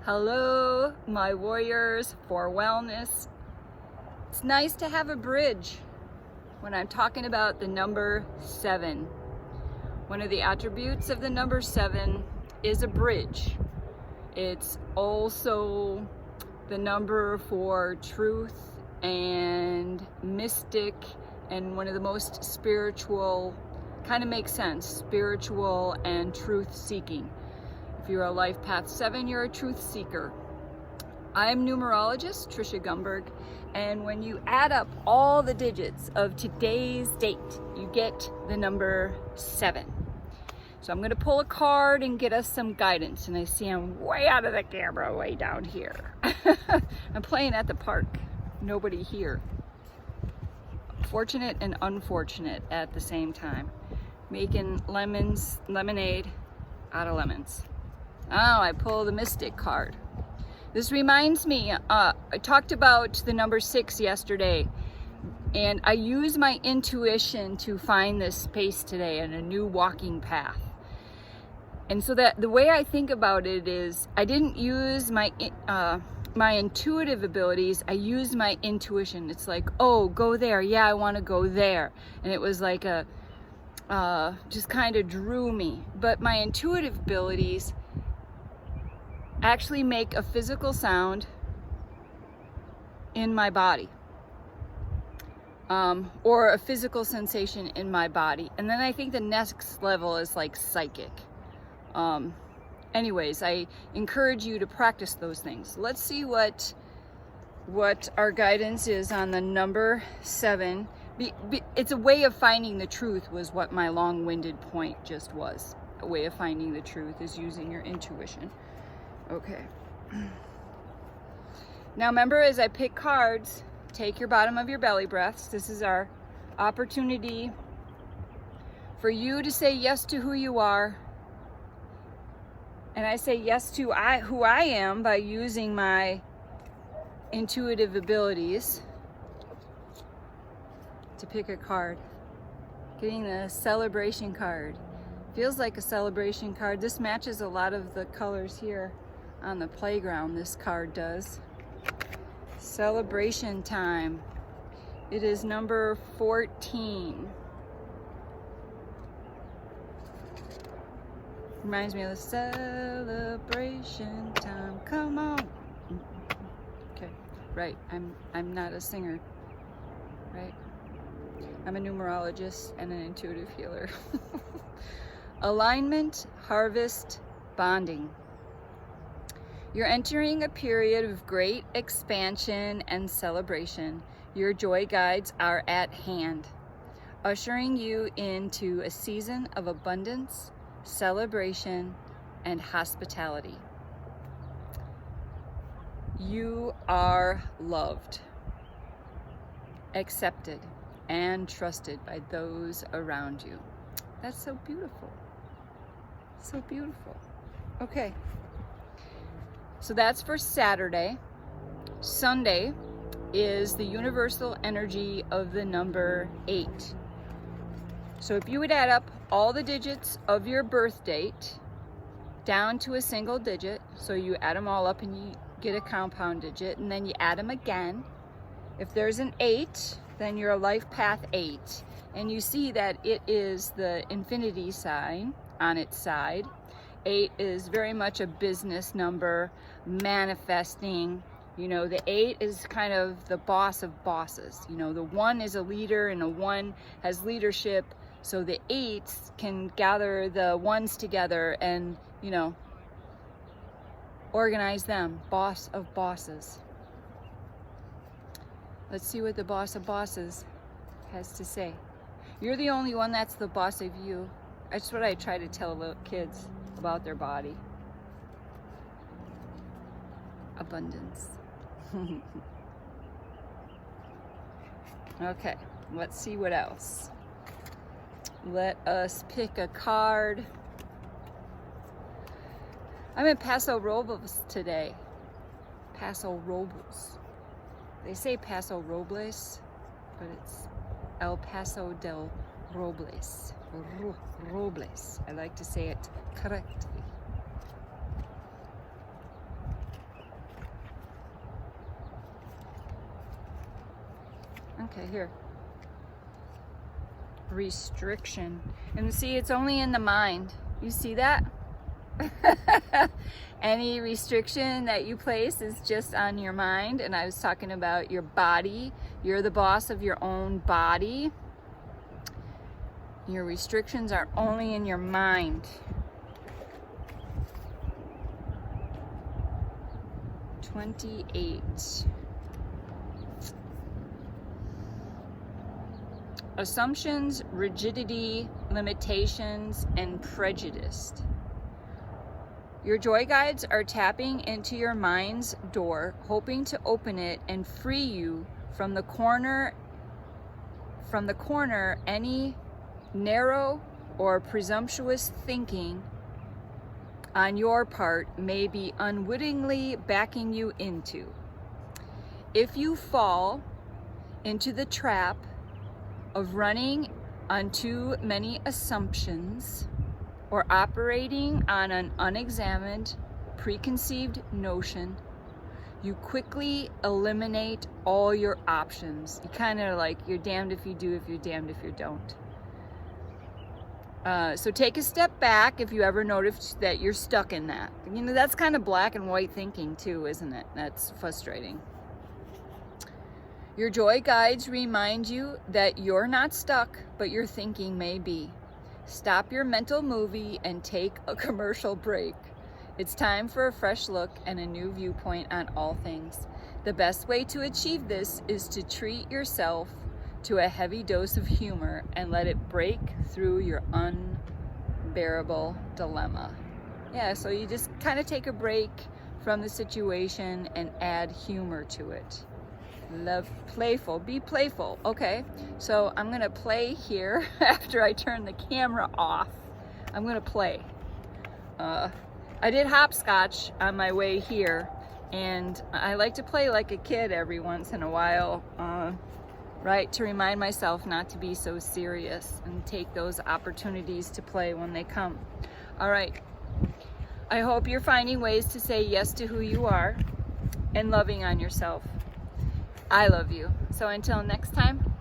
Hello, my warriors for wellness. It's nice to have a bridge when I'm talking about the number 7. One of the attributes of the number 7 is a bridge. It's also the number for truth and mystic, and one of the most spiritual, kind of makes sense, spiritual and truth seeking. If you're a life path 7, you're a truth seeker. I'm numerologist Trisha Gumberg, and when you add up all the digits of today's date, you get the number 7. So I'm going to pull a card and get us some guidance, and I see I'm way out of the camera, way down here. I'm playing at the park, nobody here. Fortunate and unfortunate at the same time, making lemonade out of lemons. Oh, I pulled the Mystic card. This reminds me, I talked about the number 6 yesterday, and I use my intuition to find this space today and a new walking path. And so that the way I think about it is, I didn't use my intuitive abilities, I used my intuition. It's like, oh, go there, yeah, I want to go there. And it was like just kind of drew me. But my intuitive abilities actually make a physical sound in my body, or a physical sensation in my body. And then I think the next level is like psychic. Anyways, I encourage you to practice those things. Let's see what our guidance is on the number 7. It's a way of finding the truth, was what my long-winded point just was. A way of finding the truth is using your intuition. Okay. Now remember, as I pick cards, take your bottom of your belly breaths. This is our opportunity for you to say yes to who you are. And I say yes to who I am by using my intuitive abilities to pick a card. Getting the celebration card. Feels like a celebration card. This matches a lot of the colors here on the playground, this card does. Celebration time. It is number 14. Reminds me of the celebration time. Come on. Okay, right. I'm not a singer, right? I'm a numerologist and an intuitive healer. Alignment, harvest, bonding. You're entering a period of great expansion and celebration. Your joy guides are at hand, ushering you into a season of abundance, celebration, and hospitality. You are loved, accepted, and trusted by those around you. That's so beautiful. So beautiful. Okay. So that's for Saturday. Sunday is the universal energy of the number 8. So if you would add up all the digits of your birth date down to a single digit, so you add them all up and you get a compound digit, and then you add them again. If there's an 8, then you're a life path 8. And you see that it is the infinity sign on its side. 8 is very much a business number, manifesting. You know, the 8 is kind of the boss of bosses. You know, the 1 is a leader and a 1 has leadership. So the 8s can gather the 1s together and, you know, organize them. Boss of bosses. Let's see what the boss of bosses has to say. You're the only one that's the boss of you. That's what I try to tell little kids about their body. Abundance. Okay, let's see what else. Let us pick a card. I'm in Paso Robles today. Paso Robles. They say Paso Robles, but it's El Paso del Robles. Robles. I like to say it correctly. Okay, here. Restriction. And see, it's only in the mind. You see that? Any restriction that you place is just on your mind. And I was talking about your body. You're the boss of your own body. Your restrictions are only in your mind. 28. Assumptions, rigidity, limitations, and prejudice. Your joy guides are tapping into your mind's door, hoping to open it and free you from the corner any narrow or presumptuous thinking on your part may be unwittingly backing you into. If you fall into the trap of running on too many assumptions or operating on an unexamined, preconceived notion, you quickly eliminate all your options. You kind of like, you're damned if you do, if you're damned if you don't. So take a step back if you ever notice that you're stuck in that. You know, that's kind of black and white thinking too, isn't it? That's frustrating. Your joy guides remind you that you're not stuck, but your thinking may be. Stop your mental movie and take a commercial break. It's time for a fresh look and a new viewpoint on all things. The best way to achieve this is to treat yourself to a heavy dose of humor and let it break through your unbearable dilemma. Yeah, so you just kind of take a break from the situation and add humor to it. Love, playful, be playful. Okay, so I'm gonna play here after I turn the camera off. I'm gonna play. I did hopscotch on my way here, and I like to play like a kid every once in a while, right, to remind myself not to be so serious and take those opportunities to play when they come. All right, I hope you're finding ways to say yes to who you are and loving on yourself. I love you. So until next time,